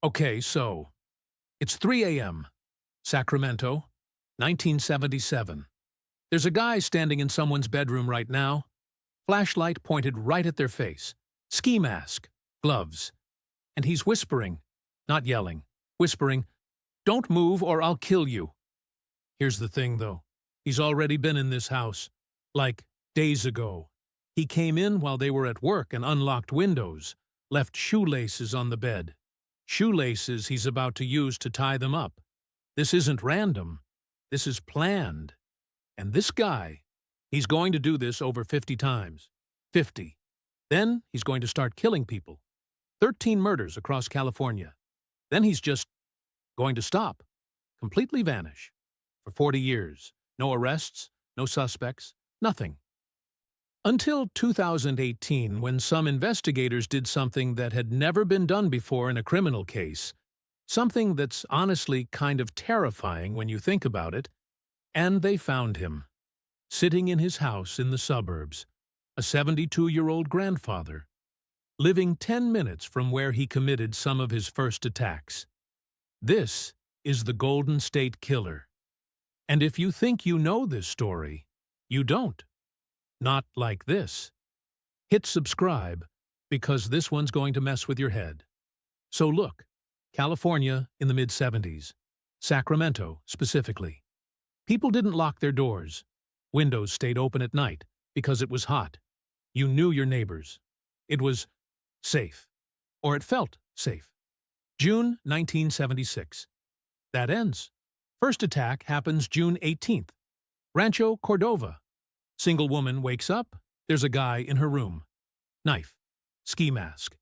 Okay, so it's 3 a.m., Sacramento, 1977. There's a guy standing in someone's bedroom right now, flashlight pointed right at their face, ski mask, gloves, and he's whispering, not yelling, whispering, "Don't move or I'll kill you." Here's the thing, though. He's already been in this house, like days ago. He came in while they were at work and unlocked windows, left shoelaces on the bed. Shoelaces he's about to use to tie them up. This isn't random. This is planned. And this guy, he's going to do this over 50 times. 50. Then he's going to start killing people. 13 murders across California. Then he's just going to stop, completely vanish. For 40 years. No arrests, no suspects, nothing. Until 2018, when some investigators did something that had never been done before in a criminal case, something that's honestly kind of terrifying when you think about it, and they found him, sitting in his house in the suburbs, a 72-year-old grandfather, living 10 minutes from where he committed some of his first attacks. This is the Golden State Killer. And if you think you know this story, you don't. Not like this. Hit subscribe, because this one's going to mess with your head. So look, California in the mid-70s, Sacramento specifically. People didn't lock their doors. Windows stayed open at night because it was hot. You knew your neighbors. It was safe. Or it felt safe. June 1976. That ends. First attack happens June 18th. Rancho Cordova. Single woman wakes up. There's a guy in her room. Knife. Ski mask.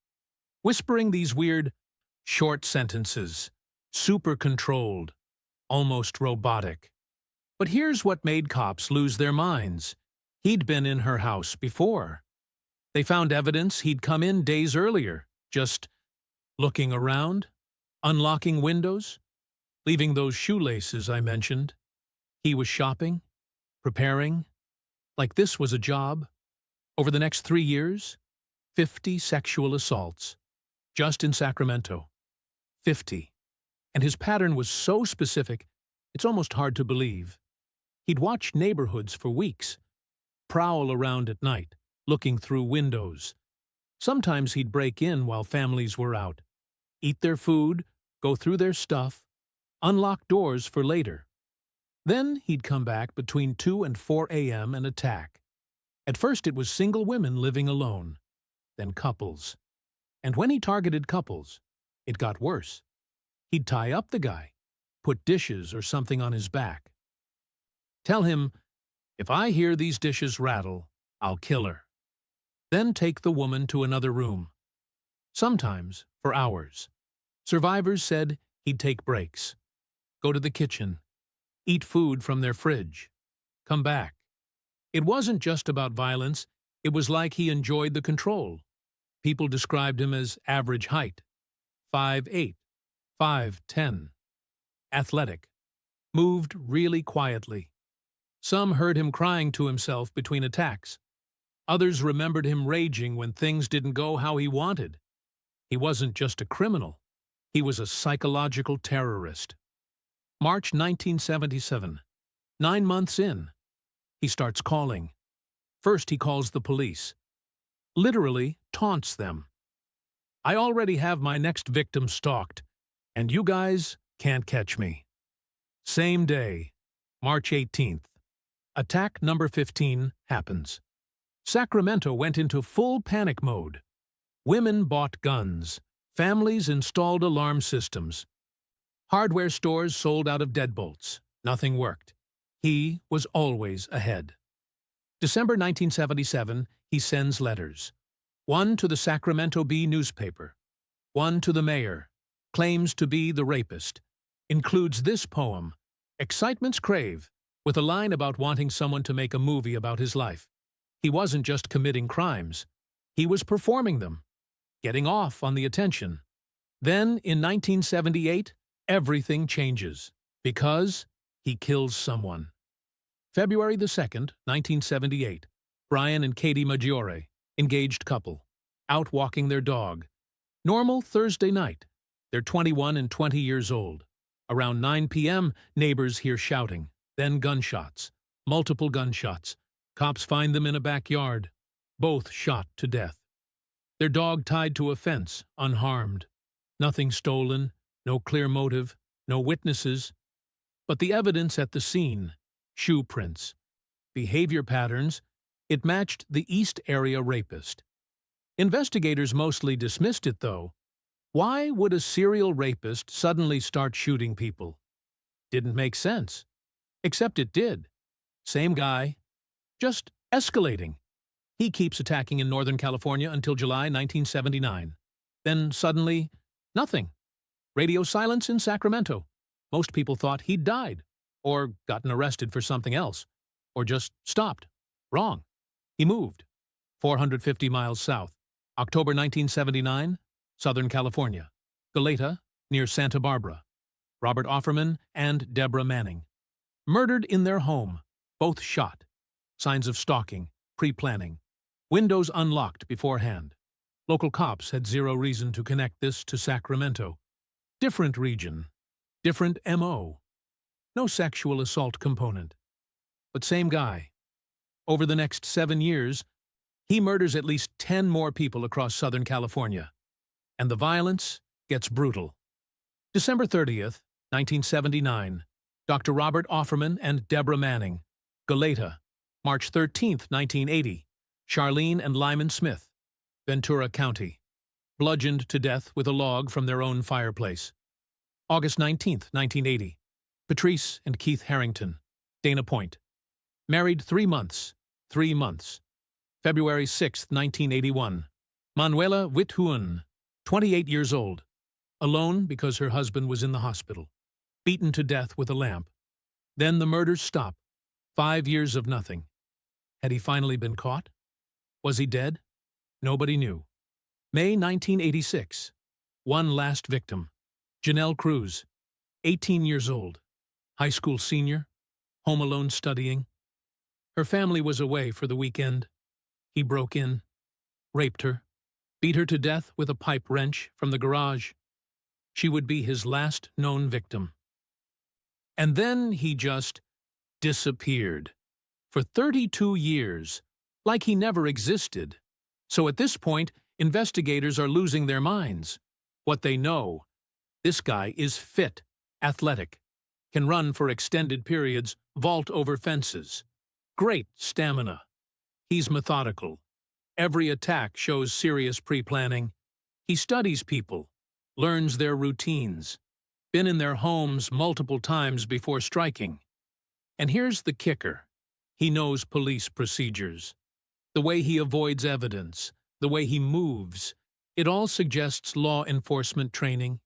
Whispering these weird, short sentences. Super controlled. Almost robotic. But here's what made cops lose their minds. He'd been in her house before. They found evidence he'd come in days earlier, just looking around, unlocking windows, leaving those shoelaces I mentioned. He was shopping, preparing, like this was a job. Over the next 3 years, 50 sexual assaults, just in Sacramento. 50. And his pattern was so specific, it's almost hard to believe. He'd watch neighborhoods for weeks, prowl around at night, looking through windows. Sometimes he'd break in while families were out, eat their food, go through their stuff, unlock doors for later. Then he'd come back between 2 and 4 a.m. and attack. At first it was single women living alone, then couples. And when he targeted couples, it got worse. He'd tie up the guy, put dishes or something on his back. Tell him, "If I hear these dishes rattle, I'll kill her." Then take the woman to another room. Sometimes for hours. Survivors said he'd take breaks. Go to the kitchen. Eat food from their fridge. Come back. It wasn't just about violence, it was like he enjoyed the control. People described him as average height, 5'8", 5'10". Athletic. Moved really quietly. Some heard him crying to himself between attacks. Others remembered him raging when things didn't go how he wanted. He wasn't just a criminal. He was a psychological terrorist. March 1977. 9 months in. He starts calling. First he calls the police. Literally taunts them. "I already have my next victim stalked, and you guys can't catch me." Same day, March 18th. Attack number 15 happens. Sacramento went into full panic mode. Women bought guns. Families installed alarm systems. Hardware stores sold out of deadbolts. Nothing worked. He was always ahead. December 1977, he sends letters. One to the Sacramento Bee newspaper. One to the mayor. Claims to be the rapist. Includes this poem, "Excitement's Crave," with a line about wanting someone to make a movie about his life. He wasn't just committing crimes. He was performing them, getting off on the attention. Then, in 1978, everything changes, because he kills someone. February the 2nd, 1978. Brian and Katie Maggiore, engaged couple, out walking their dog. Normal Thursday night. They're 21 and 20 years old. Around 9 p.m., neighbors hear shouting, then gunshots, multiple gunshots. Cops find them in a backyard, both shot to death. Their dog tied to a fence, unharmed. Nothing stolen, no clear motive, no witnesses. But the evidence at the scene, shoe prints, behavior patterns, it matched the East Area rapist. Investigators mostly dismissed it, though. Why would a serial rapist suddenly start shooting people? Didn't make sense. Except it did. Same guy, just escalating. He keeps attacking in Northern California until July 1979. Then suddenly, nothing. Radio silence in Sacramento. Most people thought he'd died, or gotten arrested for something else, or just stopped. Wrong. He moved. 450 miles south. October 1979, Southern California. Goleta, near Santa Barbara. Robert Offerman and Deborah Manning. Murdered in their home, both shot. Signs of stalking, pre-planning. Windows unlocked beforehand. Local cops had zero reason to connect this to Sacramento. Different region, different M.O. No sexual assault component. But same guy. Over the next 7 years, he murders at least 10 more people across Southern California. And the violence gets brutal. December 30th, 1979. Dr. Robert Offerman and Deborah Manning. Goleta. March 13th, 1980. Charlene and Lyman Smith. Ventura County. Bludgeoned to death with a log from their own fireplace. August 19th, 1980. Patrice and Keith Harrington. Dana Point. Married 3 months. 3 months. February 6th, 1981. Manuela Withuan, 28 years old. Alone because her husband was in the hospital. Beaten to death with a lamp. Then the murders stop. 5 years of nothing. Had he finally been caught? Was he dead? Nobody knew. May 1986. One last victim. Janelle Cruz, 18 years old. High school senior. Home alone studying. Her family was away for the weekend. He broke in, raped her, beat her to death with a pipe wrench from the garage. She would be his last known victim. And then he just disappeared. For 32 years, like he never existed. So at this point, investigators are losing their minds. What they know, this guy is fit, athletic, can run for extended periods, vault over fences. Great stamina. He's methodical. Every attack shows serious pre-planning. He studies people, learns their routines, been in their homes multiple times before striking. And here's the kicker. He knows police procedures. The way he avoids evidence, the way he moves, it all suggests law enforcement training.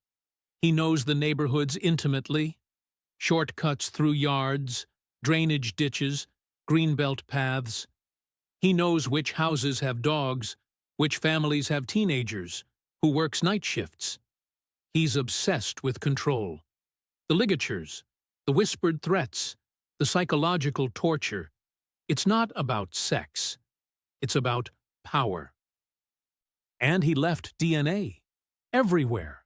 He knows the neighborhoods intimately. Shortcuts through yards, drainage ditches, greenbelt paths. He knows which houses have dogs, which families have teenagers, who works night shifts. He's obsessed with control. The ligatures, the whispered threats, the psychological torture. It's not about sex. It's about power. And he left DNA. Everywhere.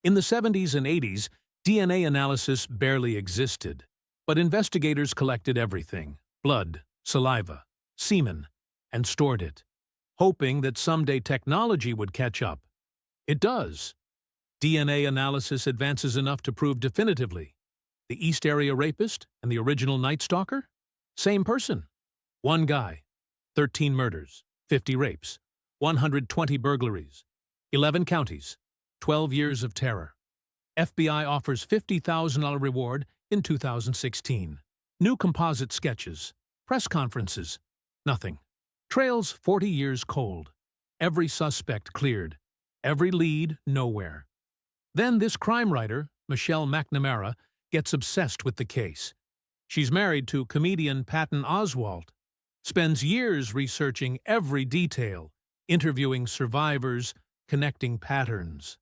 In the 70s and 80s, DNA analysis barely existed. But investigators collected everything. Blood, saliva, semen, and stored it, hoping that someday technology would catch up. It does. DNA analysis advances enough to prove definitively. The East Area rapist and the original Night Stalker? Same person. One guy. 13 murders, 50 rapes, 120 burglaries, 11 counties, 12 years of terror. FBI offers $50,000 reward in 2016. New composite sketches, press conferences, nothing. Trails 40 years cold. Every suspect cleared. Every lead nowhere. Then this crime writer, Michelle McNamara, gets obsessed with the case. She's married to comedian Patton Oswalt, spends years researching every detail, interviewing survivors, connecting patterns.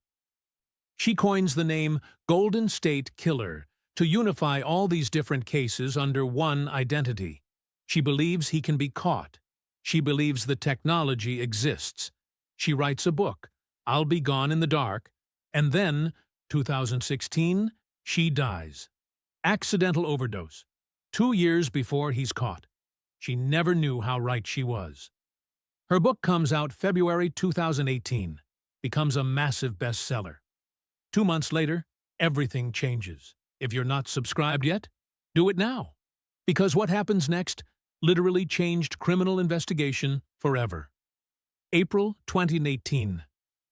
She coins the name Golden State Killer to unify all these different cases under one identity. She believes he can be caught. She believes the technology exists. She writes a book, I'll Be Gone in the Dark, and then, 2016, she dies. Accidental overdose. 2 years before he's caught. She never knew how right she was. Her book comes out February 2018, becomes a massive bestseller. 2 months later, everything changes. If you're not subscribed yet, do it now. Because what happens next literally changed criminal investigation forever. April 2018,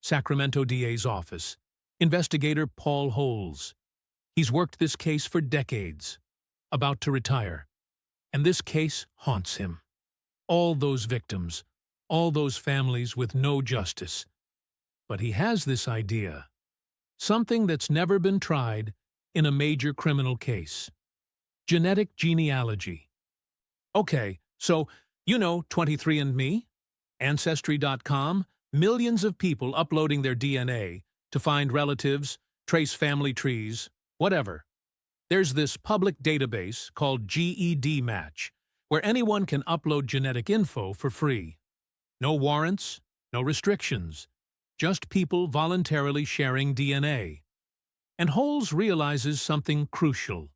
Sacramento DA's office. Investigator Paul Holes. He's worked this case for decades. About to retire. And this case haunts him. All those victims, all those families with no justice. But he has this idea. Something that's never been tried in a major criminal case. Genetic genealogy. Okay, so, 23andMe? Ancestry.com? Millions of people uploading their DNA to find relatives, trace family trees, whatever. There's this public database called GED Match, where anyone can upload genetic info for free. No warrants, no restrictions, just people voluntarily sharing DNA. And Holes realizes something crucial.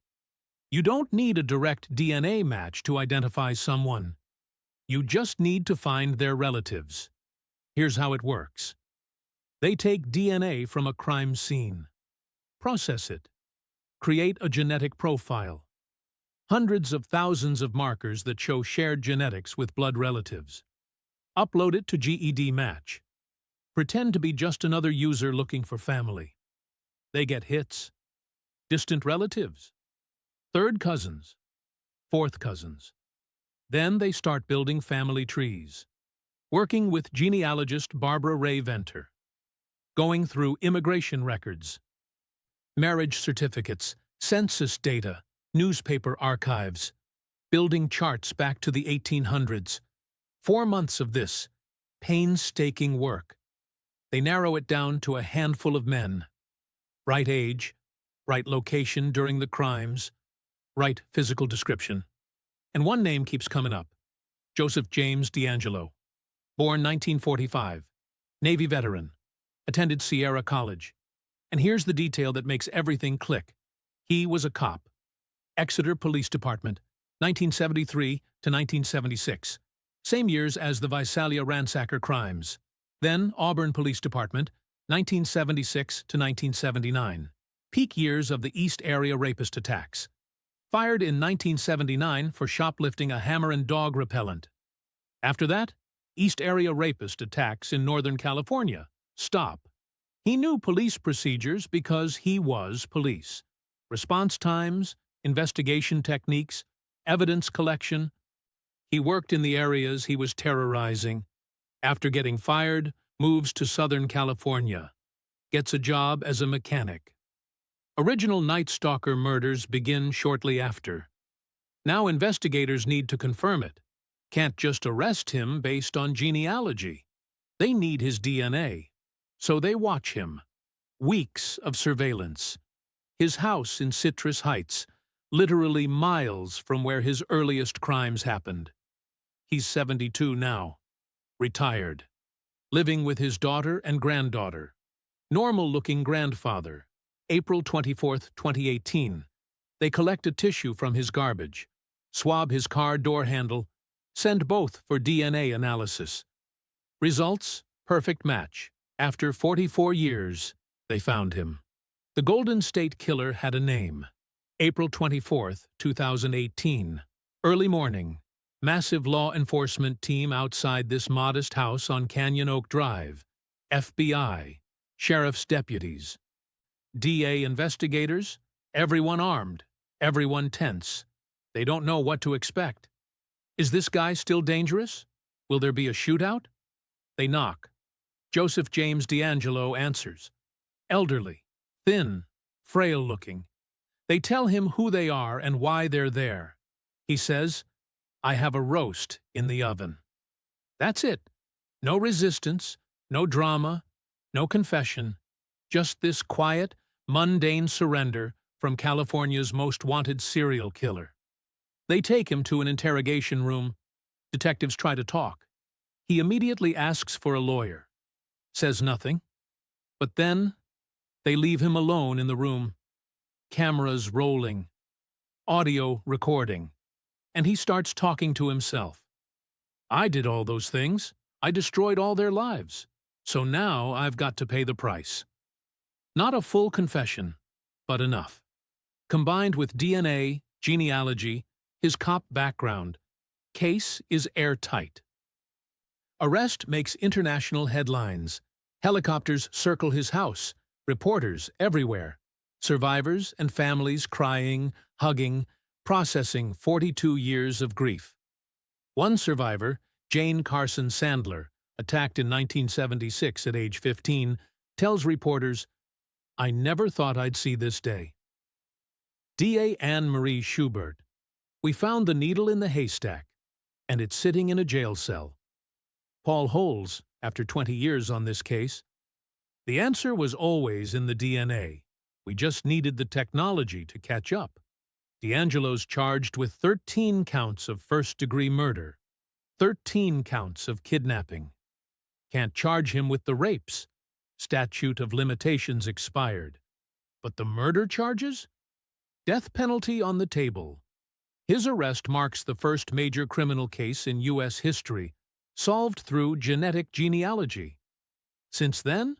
You don't need a direct DNA match to identify someone. You just need to find their relatives. Here's how it works. They take DNA from a crime scene, process it, create a genetic profile. Hundreds of thousands of markers that show shared genetics with blood relatives. Upload it to GED Match. Pretend to be just another user looking for family. They get hits. Distant relatives. Third cousins. Fourth cousins. Then they start building family trees. Working with genealogist Barbara Ray Venter. Going through immigration records, marriage certificates, census data, newspaper archives, building charts back to the 1800s. 4 months of this, painstaking work. They narrow it down to a handful of men. Right age, right location during the crimes, right physical description. And one name keeps coming up. Joseph James DeAngelo. Born 1945. Navy veteran. Attended Sierra College. And here's the detail that makes everything click. He was a cop. Exeter Police Department, 1973 to 1976. Same years as the Visalia ransacker crimes. Then Auburn Police Department, 1976 to 1979. Peak years of the East Area rapist attacks. Fired in 1979 for shoplifting a hammer and dog repellent. After that, East Area rapist attacks in Northern California. Stop. He knew police procedures because he was police. Response times, investigation techniques, evidence collection. He worked in the areas he was terrorizing. After getting fired, moves to Southern California. Gets a job as a mechanic. Original Night Stalker murders begin shortly after. Now investigators need to confirm it. Can't just arrest him based on genealogy. They need his DNA. So they watch him. Weeks of surveillance. His house in Citrus Heights, literally miles from where his earliest crimes happened. He's 72 now. Retired. Living with his daughter and granddaughter. Normal-looking grandfather. April 24, 2018. They collect a tissue from his garbage, swab his car door handle, send both for DNA analysis. Results? Perfect match. After 44 years, they found him. The Golden State Killer had a name. April 24, 2018. Early morning. Massive law enforcement team outside this modest house on Canyon Oak Drive. FBI. Sheriff's deputies. DA investigators, everyone armed, everyone tense. They don't know what to expect. Is this guy still dangerous? Will there be a shootout? They knock. Joseph James DeAngelo answers. Elderly, thin, frail-looking. They tell him who they are and why they're there. He says, "I have a roast in the oven." That's it. No resistance, no drama, no confession. Just this quiet, mundane surrender from California's most wanted serial killer. They take him to an interrogation room. Detectives try to talk. He immediately asks for a lawyer. Says nothing. But then, They leave him alone in the room. Cameras rolling, audio recording, and he starts talking to himself. I did all those things. I destroyed all their lives. So now I've got to pay the price. Not a full confession, but enough. Combined with DNA, genealogy, his cop background, case is airtight. Arrest makes international headlines. Helicopters circle his house, reporters everywhere. Survivors and families crying, hugging, processing 42 years of grief. One survivor, Jane Carson Sandler, attacked in 1976 at age 15, tells reporters, "I never thought I'd see this day." DA Anne Marie Schubert, "We found the needle in the haystack, and it's sitting in a jail cell." Paul Holes, after 20 years on this case, "The answer was always in the DNA. We just needed the technology to catch up." DeAngelo's charged with 13 counts of first-degree murder, 13 counts of kidnapping. Can't charge him with the rapes. Statute of limitations expired. But the murder charges? Death penalty on the table. His arrest marks the first major criminal case in U.S. history, solved through genetic genealogy. Since then,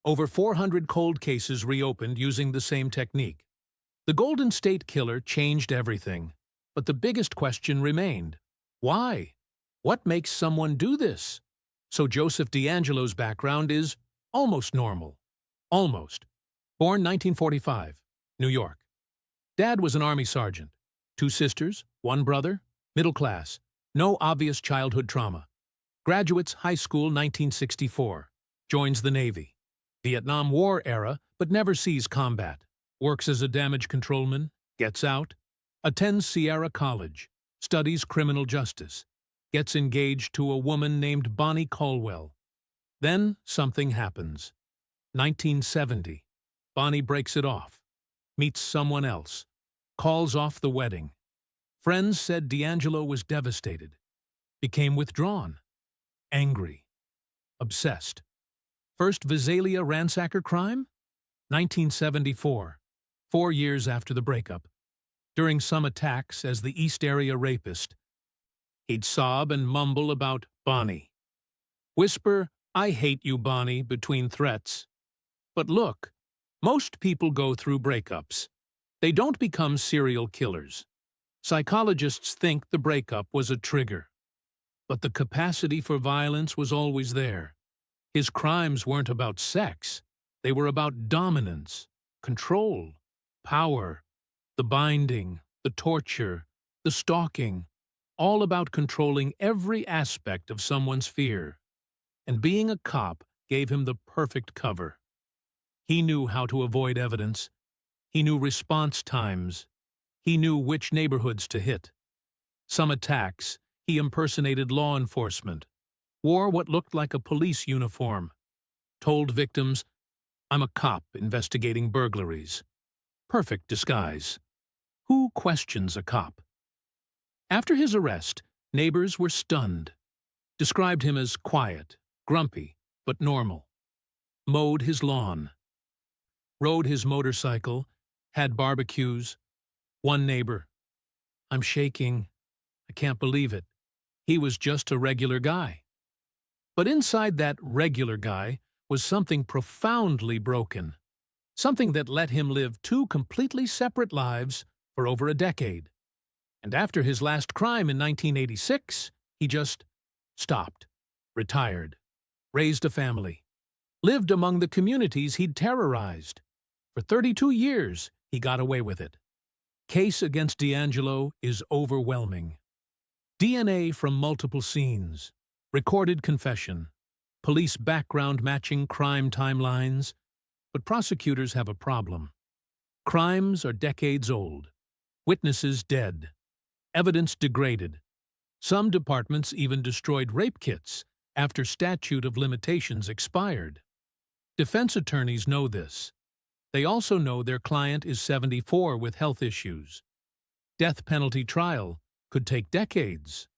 over 400 cold cases reopened using the same technique. The Golden State Killer changed everything, but the biggest question remained. Why? What makes someone do this? So Joseph DeAngelo's background is almost normal. Almost. Born 1945, New York. Dad was an Army sergeant. 2 sisters, 1 brother, middle class. No obvious childhood trauma. Graduates high school 1964. Joins the Navy. Vietnam War era, but never sees combat. Works as a damage controlman, gets out, attends Sierra College, studies criminal justice, gets engaged to a woman named Bonnie Caldwell. Then something happens. 1970. Bonnie breaks it off, meets someone else, calls off the wedding. Friends said DeAngelo was devastated, became withdrawn, angry, obsessed. First Visalia ransacker crime? 1974. 4 years after the breakup. During some attacks as the East Area rapist, he'd sob and mumble about Bonnie. Whisper, "I hate you, Bonnie," between threats. But look, most people go through breakups. They don't become serial killers. Psychologists think the breakup was a trigger. But the capacity for violence was always there. His crimes weren't about sex. They were about dominance, control, power, the binding, the torture, the stalking, all about controlling every aspect of someone's fear. And being a cop gave him the perfect cover. He knew how to avoid evidence. He knew response times. He knew which neighborhoods to hit. Some attacks, he impersonated law enforcement, wore what looked like a police uniform, told victims, "I'm a cop investigating burglaries." Perfect disguise. Who questions a cop? After his arrest, neighbors were stunned. Described him as quiet, grumpy, but normal. Mowed his lawn. Rode his motorcycle, had barbecues. One neighbor, "I'm shaking. I can't believe it. He was just a regular guy." But inside that regular guy was something profoundly broken. Something that let him live 2 completely separate lives for over a decade. And after his last crime in 1986, he just stopped, retired, raised a family, lived among the communities he'd terrorized. For 32 years, he got away with it. Case against DeAngelo is overwhelming. DNA from multiple scenes, recorded confession, police background matching crime timelines. But prosecutors have a problem. Crimes are decades old, witnesses dead, evidence degraded. Some departments even destroyed rape kits after statute of limitations expired. Defense attorneys know this. They also know their client is 74 with health issues. Death penalty trial could take decades.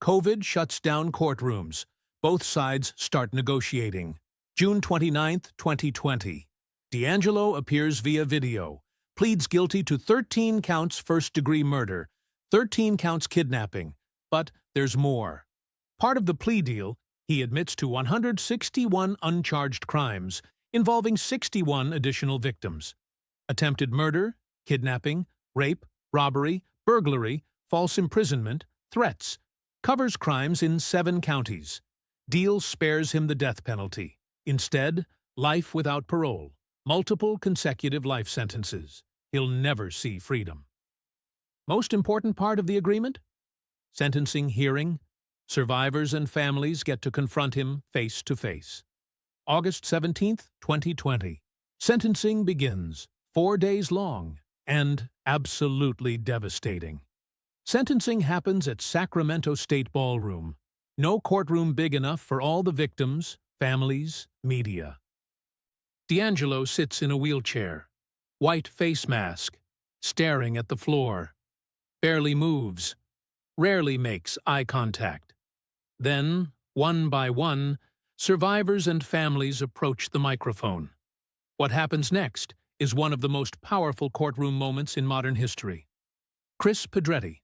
COVID shuts down courtrooms. Both sides start negotiating. June 29, 2020. DeAngelo appears via video, pleads guilty to 13 counts first-degree murder, 13 counts kidnapping, but there's more. Part of the plea deal, he admits to 161 uncharged crimes, involving 61 additional victims. Attempted murder, kidnapping, rape, robbery, burglary, false imprisonment, threats. Covers crimes in 7 counties. Deal spares him the death penalty. Instead, life without parole, multiple consecutive life sentences. He'll never see freedom. Most important part of the agreement? Sentencing hearing. Survivors and families get to confront him face to face. August 17, 2020. Sentencing begins, 4 days long, and absolutely devastating. Sentencing happens at Sacramento State Ballroom. No courtroom big enough for all the victims, families, media. DeAngelo sits in a wheelchair, white face mask, staring at the floor. Barely moves, rarely makes eye contact. Then, one by one, survivors and families approach the microphone. What happens next is one of the most powerful courtroom moments in modern history. Chris Pedretti,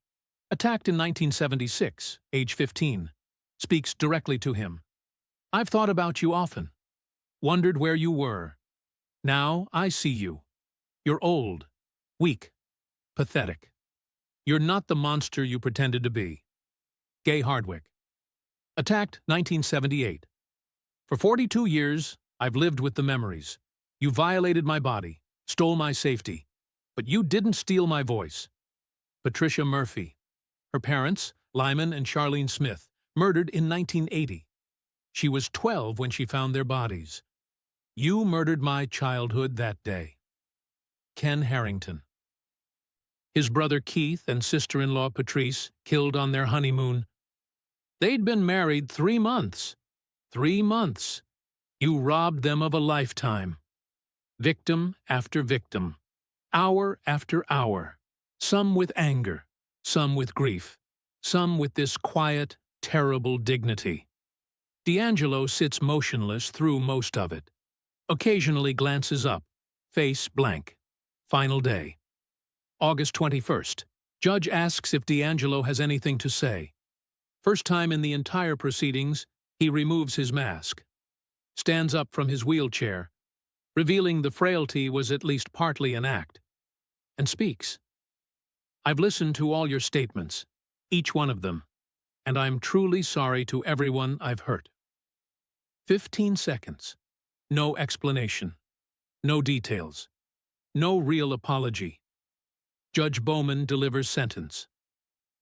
attacked in 1976, age 15, speaks directly to him. "I've thought about you often, wondered where you were. Now I see you. You're old, weak, pathetic. You're not the monster you pretended to be." Gay Hardwick, attacked 1978. "For 42 years, I've lived with the memories. You violated my body, stole my safety, but you didn't steal my voice." Patricia Murphy, her parents, Lyman and Charlene Smith, murdered in 1980. She was 12 when she found their bodies. "You murdered my childhood that day." Ken Harrington, his brother Keith and sister-in-law Patrice, killed on their honeymoon. They'd been married 3 months. 3 months. You robbed them of a lifetime. Victim after victim. Hour after hour. Some with anger. Some with grief. Some with this quiet, terrible dignity. DeAngelo sits motionless through most of it. Occasionally glances up. Face blank. Final day. August 21st. Judge asks if DeAngelo has anything to say. First time in the entire proceedings, he removes his mask. Stands up from his wheelchair, revealing the frailty was at least partly an act, and speaks. "I've listened to all your statements, each one of them, and I'm truly sorry to everyone I've hurt." 15 seconds. No explanation. No details. No real apology. Judge Bowman delivers sentence.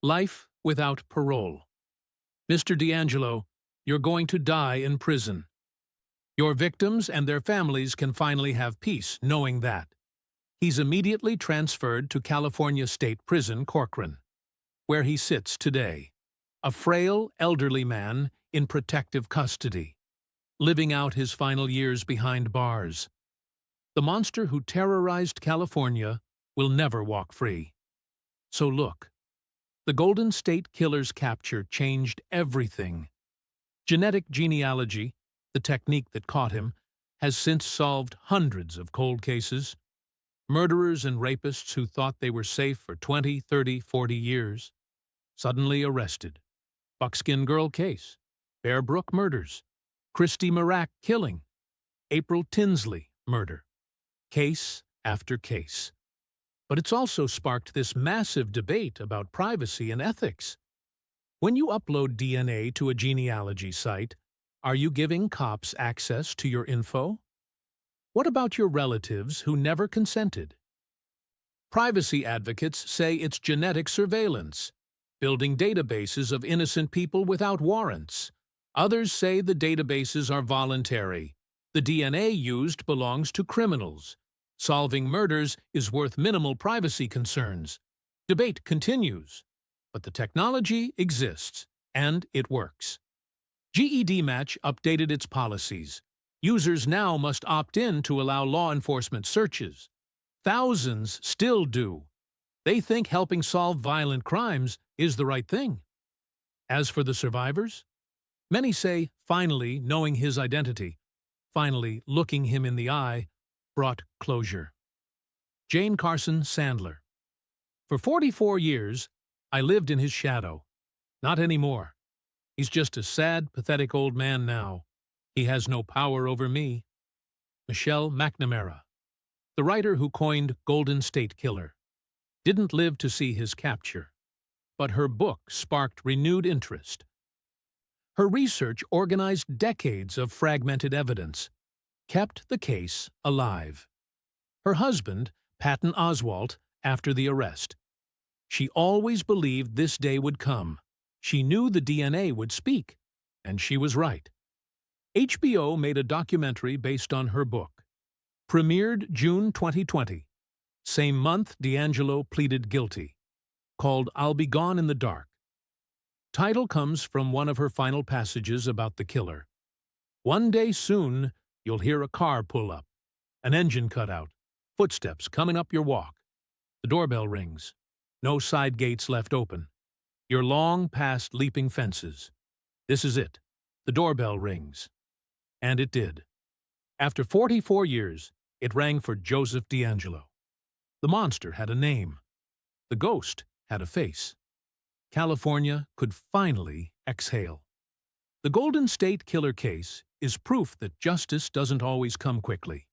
Life without parole. "Mr. DeAngelo, you're going to die in prison. Your victims and their families can finally have peace knowing that." He's immediately transferred to California State Prison, Corcoran, where he sits today, a frail, elderly man in protective custody, living out his final years behind bars. The monster who terrorized California will never walk free. So look, the Golden State Killer's capture changed everything. Genetic genealogy, the technique that caught him, has since solved hundreds of cold cases. Murderers and rapists who thought they were safe for 20, 30, 40 years, suddenly arrested. Buckskin Girl case, Bear Brook murders, Christy Marak killing, April Tinsley murder. Case after case. But it's also sparked this massive debate about privacy and ethics. When you upload DNA to a genealogy site, are you giving cops access to your info? What about your relatives who never consented? Privacy advocates say it's genetic surveillance, building databases of innocent people without warrants. Others say the databases are voluntary. The DNA used belongs to criminals. Solving murders is worth minimal privacy concerns. Debate continues, but the technology exists, and it works. GED Match updated its policies. Users now must opt in to allow law enforcement searches. Thousands still do. They think helping solve violent crimes is the right thing. As for the survivors, many say, finally knowing his identity, Finally, looking him in the eye brought closure. Jane Carson Sandler. For 44 years, I lived in his shadow. Not anymore. He's just a sad, pathetic old man now. He has no power over me. Michelle McNamara, the writer who coined Golden State Killer, didn't live to see his capture, but her book sparked renewed interest. Her research organized decades of fragmented evidence, kept the case alive. Her husband, Patton Oswalt, after the arrest. She always believed this day would come. She knew the DNA would speak, and she was right. HBO made a documentary based on her book. Premiered June 2020. Same month, DeAngelo pleaded guilty. Called I'll Be Gone in the Dark. Title comes from one of her final passages about the killer. One day soon, you'll hear a car pull up, an engine cut out, footsteps coming up your walk. The doorbell rings. No side gates left open. You're long past leaping fences. This is it. The doorbell rings. And it did. After 44 years, it rang for Joseph DeAngelo. The monster had a name. The ghost had a face. California could finally exhale. The Golden State Killer case is proof that justice doesn't always come quickly.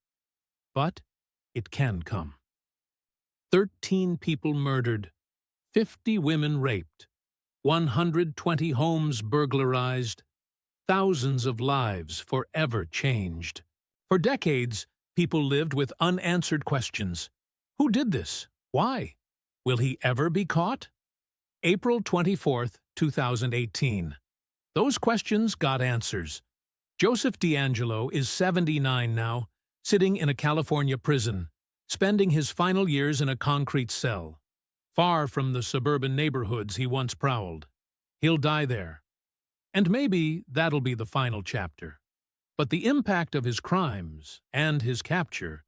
But it can come. 13 people murdered, 50 women raped, 120 homes burglarized, thousands of lives forever changed. For decades, people lived with unanswered questions. Who did this? Why? Will he ever be caught? April 24, 2018. Those questions got answers. Joseph DeAngelo is 79 now, sitting in a California prison, spending his final years in a concrete cell, far from the suburban neighborhoods he once prowled. He'll die there. And maybe that'll be the final chapter. But the impact of his crimes and his capture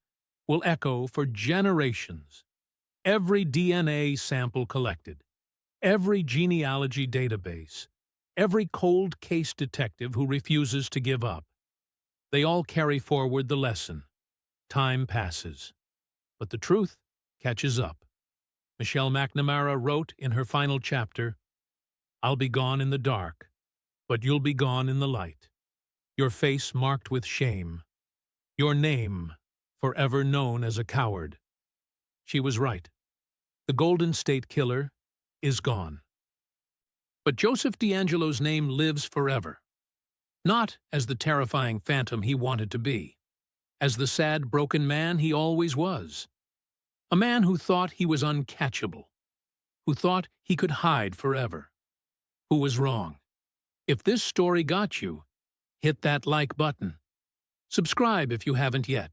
will echo for generations. Every DNA sample collected, every genealogy database, every cold case detective who refuses to give up. They all carry forward the lesson. Time passes, but the truth catches up. Michelle McNamara wrote in her final chapter, I'll be gone in the dark, but you'll be gone in the light. Your face marked with shame. Your name forever known as a coward. She was right. The Golden State Killer is gone. But Joseph DeAngelo's name lives forever. Not as the terrifying phantom he wanted to be, as the sad, broken man he always was. A man who thought he was uncatchable, who thought he could hide forever, who was wrong. If this story got you, hit that like button. Subscribe if you haven't yet.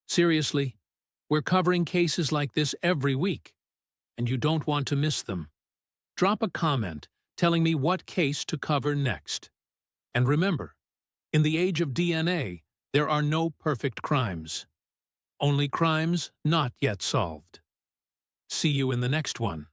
Seriously, we're covering cases like this every week, and you don't want to miss them. Drop a comment telling me what case to cover next. And remember, in the age of DNA, there are no perfect crimes. Only crimes not yet solved. See you in the next one.